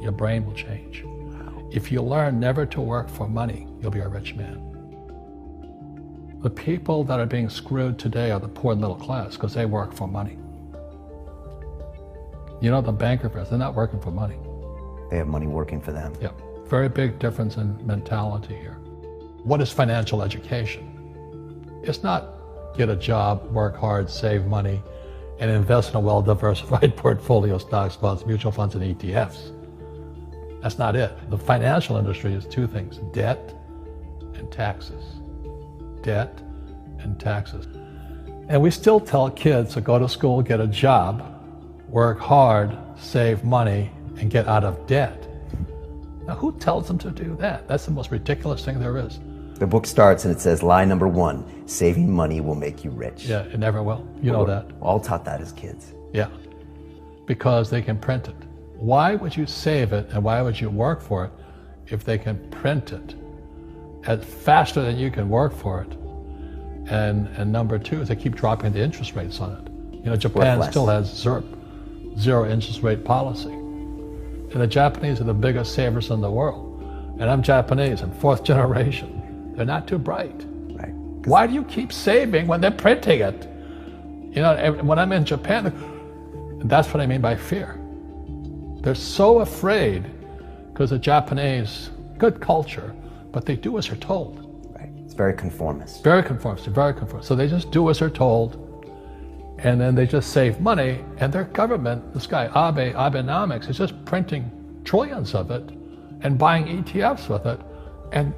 Your brain will change. Wow. If you learn never to work for money, you'll be a rich man. The people that are being screwed today are the poor and middle class because they work for money. You know, the bankers, they're not working for money. They have money working for them. Yeah, very big difference in mentality here. What is financial education? It's not get a job, work hard, save money, and invest in a well-diversified portfolio of stocks, bonds, mutual funds, and ETFs. That's not it. The financial industry is two things: debt and taxes. Debt and taxes. And we still tell kids to go to school, get a job, work hard, save money, and get out of debt. Now, who tells them to do that? That's the most ridiculous thing there is. The book starts and it says, lie number 1, saving money will make you rich. Yeah, it never will. You know that. We're all taught that as kids. Yeah, because they can print it. Why would you save it and why would you work for it if they can print it faster than you can work for it? And number 2 is they keep dropping the interest rates on it. You know, Japan still has zero interest rate policy. And the Japanese are the biggest savers in the world. And I'm Japanese, I'm 4th generation. They're not too bright. Right. Why do you keep saving when they're printing it? You know, when I'm in Japan, that's what I mean by fear. They're so afraid because the Japanese, good culture, but they do as they're told. Right. It's very conformist. Very conformist, very conformist. So they just do as they're told, and then they just save money, and their government, this guy Abenomics, is just printing trillions of it and buying ETFs with it, and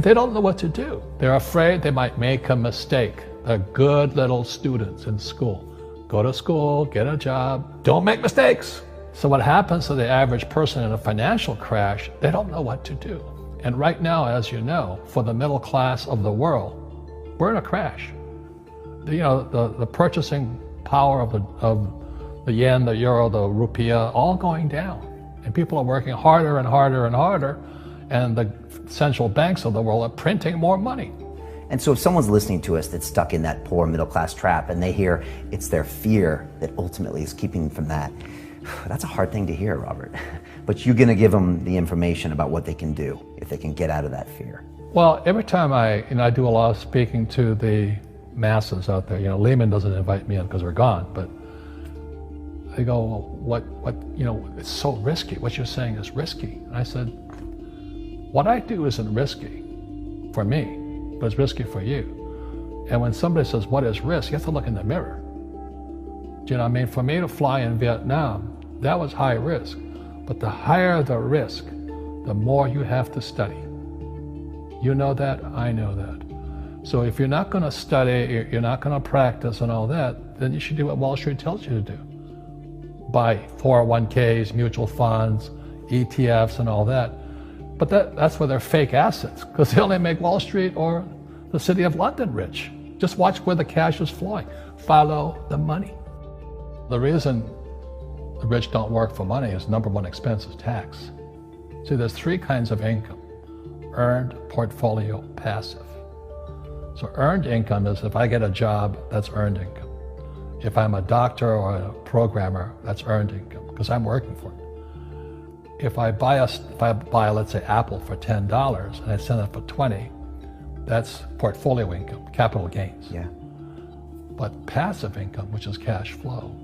they don't know what to do. They're afraid they might make a mistake. They're good little students in school. Go to school, get a job, don't make mistakes. So what happens to the average person in a financial crash, they don't know what to do. And right now, as you know, for the middle class of the world, we're in a crash. You know, the purchasing power of the yen, the euro, the rupiah, all going down. And people are working harder and harder and harder, and the central banks of the world are printing more money. And so if someone's listening to us that's stuck in that poor middle class trap and they hear it's their fear that ultimately is keeping them from that, that's a hard thing to hear, Robert. But you're gonna give them the information about what they can do if they can get out of that fear. Well, every time I do a lot of speaking to the masses out there, you know, Lehman doesn't invite me in because we're gone, but they go, well, what, you know, it's so risky. What you're saying is risky. And I said, what I do isn't risky for me, but it's risky for you. And when somebody says, what is risk? You have to look in the mirror. Do you know what I mean? For me to fly in Vietnam, that was high risk. But the higher the risk, the more you have to study. You know that, I know that. So if you're not gonna study, you're not gonna practice and all that, then you should do what Wall Street tells you to do. Buy 401ks, mutual funds, ETFs and all that. But that's where they're fake assets, because they only make Wall Street or the City of London rich. Just watch where the cash is flowing. Follow the money. The reason the rich don't work for money is number 1 expense is tax. See, there's 3 kinds of income: earned, portfolio, passive. So earned income is if I get a job, that's earned income. If I'm a doctor or a programmer, that's earned income, because I'm working for it. If I buy, let's say, Apple for $10 and I sell it for $20, that's portfolio income, capital gains. Yeah. But passive income, which is cash flow,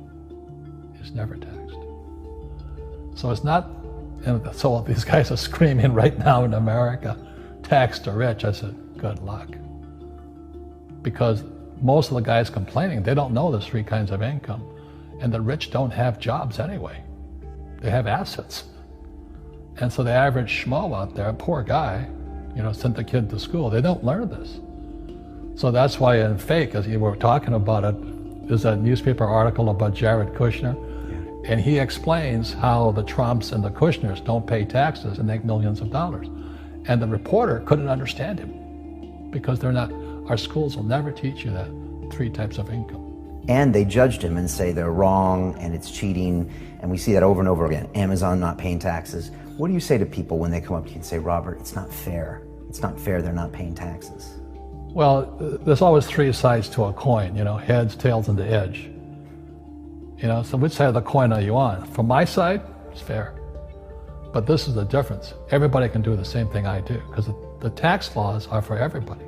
is never taxed. So it's not, and so these guys are screaming right now in America, tax the rich. I said, good luck. Because most of the guys complaining, they don't know there's 3 kinds of income. And the rich don't have jobs anyway. They have assets. And so the average schmo out there, poor guy, you know, sent the kid to school. They don't learn this. So that's why in Fake, as you were talking about it, there's a newspaper article about Jared Kushner. Yeah. And he explains how the Trumps and the Kushners don't pay taxes and make millions of dollars. And the reporter couldn't understand him because they're not, our schools will never teach you that 3 types of income. And they judged him and say they're wrong and it's cheating. And we see that over and over again. Amazon not paying taxes. What do you say to people when they come up to you and say, Robert, it's not fair. It's not fair they're not paying taxes. Well, there's always 3 sides to a coin, you know, heads, tails, and the edge. You know, so which side of the coin are you on? From my side, it's fair. But this is the difference. Everybody can do the same thing I do, because the tax laws are for everybody.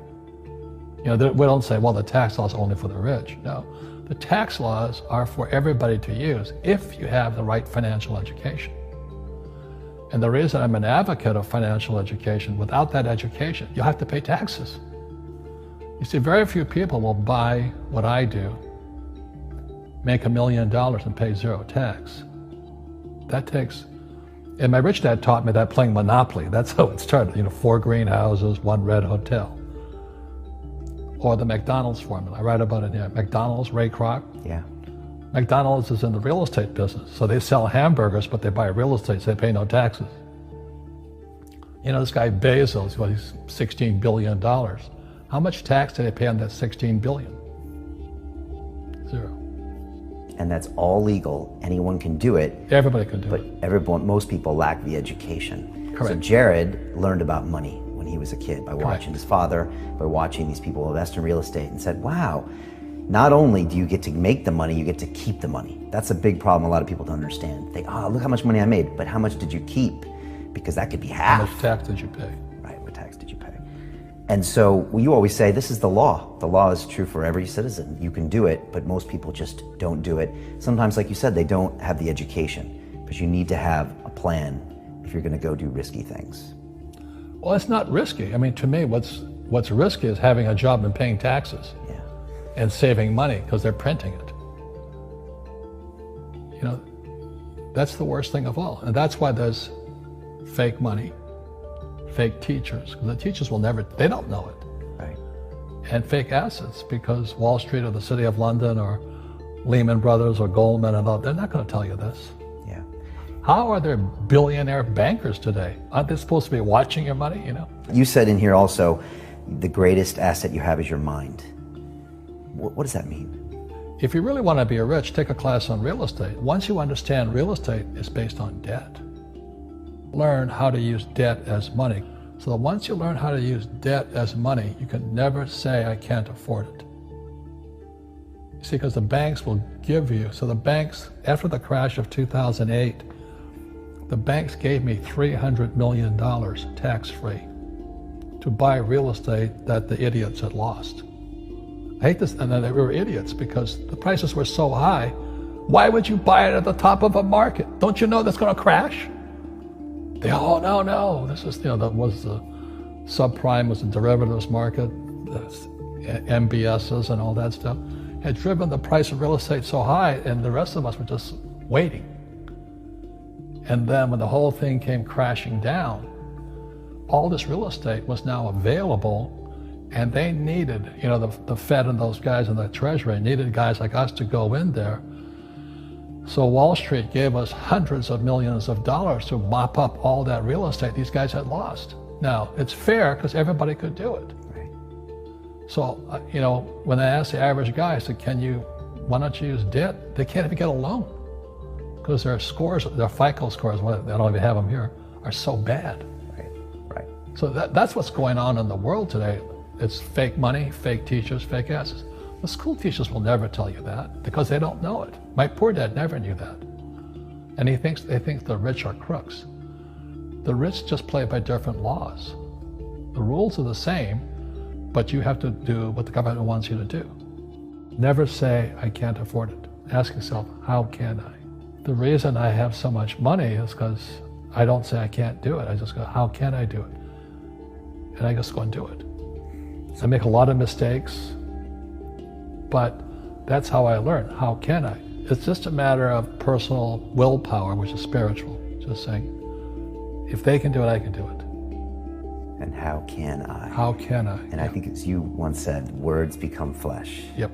You know, we don't say, well, the tax laws are only for the rich. No, the tax laws are for everybody to use if you have the right financial education. And the reason I'm an advocate of financial education, without that education, you'll have to pay taxes. You see, very few people will buy what I do, make $1 million and pay zero tax. That takes, and my rich dad taught me that playing Monopoly. That's how it started, you know, 4 greenhouses, 1 red hotel. Or the McDonald's formula, I write about it here. McDonald's, Ray Kroc. Yeah. McDonald's is in the real estate business. So they sell hamburgers, but they buy real estate, so they pay no taxes. You know, this guy Bezos, well, he's $16 billion. How much tax did they pay on that $16 billion? Zero. And that's all legal. Anyone can do it. Everybody can do it. But most people lack the education. Correct. So Jared learned about money when he was a kid by watching his father, by watching these people invest in real estate, and said, wow, not only do you get to make the money, you get to keep the money. That's a big problem a lot of people don't understand. They, look how much money I made, but how much did you keep? Because that could be half. How much tax did you pay? Right, what tax did you pay? And so you always say, this is the law. The law is true for every citizen. You can do it, but most people just don't do it. Sometimes, like you said, they don't have the education, but you need to have a plan if you're gonna go do risky things. Well, it's not risky. I mean, to me, what's risky is having a job and paying taxes. Yeah. And saving money because they're printing it. You know, that's the worst thing of all. And that's why there's fake money, fake teachers, because the teachers will never, they don't know it. Right. And fake assets, because Wall Street or the City of London or Lehman Brothers or Goldman and all, they're not going to tell you this. Yeah. How are there billionaire bankers today? Aren't they supposed to be watching your money, you know? You said in here also, the greatest asset you have is your mind. What does that mean? If you really want to be rich, take a class on real estate. Once you understand real estate is based on debt, learn how to use debt as money. So that once you learn how to use debt as money, you can never say, I can't afford it. You see, because the banks will give you, so the banks, after the crash of 2008, the banks gave me $300 million tax-free to buy real estate that the idiots had lost. I hate this, and then they were idiots because the prices were so high. Why would you buy it at the top of a market? Don't you know that's going to crash? They, oh, no, this is, you know, that was the subprime, was the derivatives market, the MBSs and all that stuff, had driven the price of real estate so high, and the rest of us were just waiting. And then when the whole thing came crashing down, all this real estate was now available. And they needed, you know, the Fed and those guys in the Treasury needed guys like us to go in there. So Wall Street gave us hundreds of millions of dollars to mop up all that real estate these guys had lost. Now, it's fair because everybody could do it. Right. So, you know, when I asked the average guy, I said, why don't you use debt? They can't even get a loan because their scores, their FICO scores, I don't even have them here, are so bad. Right. So that's what's going on in the world today. It's fake money, fake teachers, fake assets. The school teachers will never tell you that because they don't know it. My poor dad never knew that. And they think the rich are crooks. The rich just play by different laws. The rules are the same, but you have to do what the government wants you to do. Never say, I can't afford it. Ask yourself, how can I? The reason I have so much money is because I don't say I can't do it. I just go, how can I do it? And I just go and do it. I make a lot of mistakes, but that's how I learn. How can I? It's just a matter of personal willpower, which is spiritual. Just saying, if they can do it, I can do it. And how can I? How can I? And I think as you once said, words become flesh. Yep.